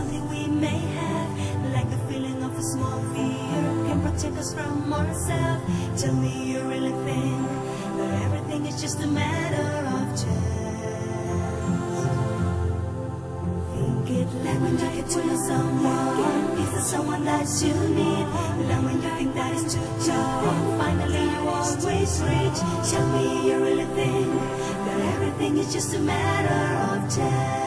something we may have, like the feeling of a small fear can protect us from ourselves. Tell me you really think that everything is just a matter of chance. Think it like when you get to know someone, is there someone that you need? Like when you think that is too tough, finally you always reach. Tell me you really think that everything is just a matter of chance.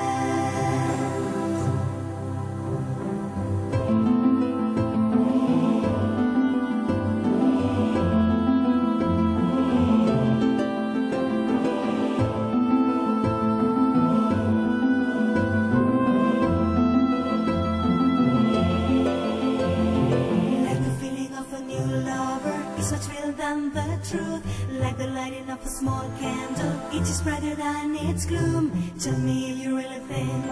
Than the truth, like the lighting of a small candle, each is brighter than its gloom. Tell me if you really think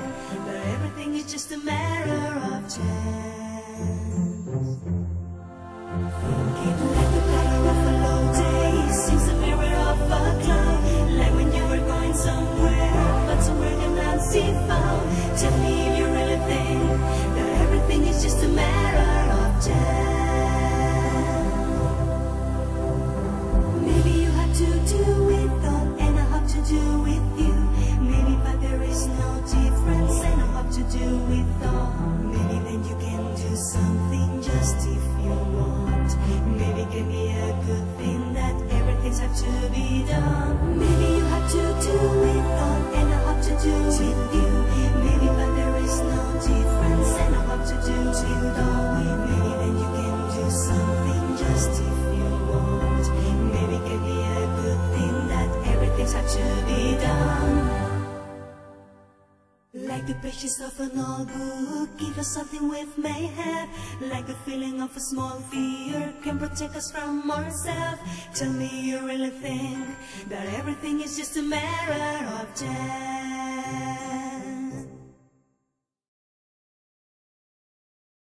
that everything is just a matter of chance. Think it like the color of a low day seems the mirror of a cloud, like when you were going somewhere but somewhere cannot see found. Tell me if you really think that everything is just a matter of chance. To do with all, and I hope to do with you. Maybe, but there is no difference, and I hope to do with all. Maybe then you can do something just if you want. Maybe it can be a good thing that everything's have to be done. Maybe you have to do with all, and I hope to do with you. Maybe, but there is no difference, and I hope to do with all. Maybe then you can do something just if you want. Maybe it can be a good thing that everything's have to be done. Like the pages of an old book, give us something we may have, like the feeling of a small fear can protect us from ourselves. Tell me you really think that everything is just a matter of chance.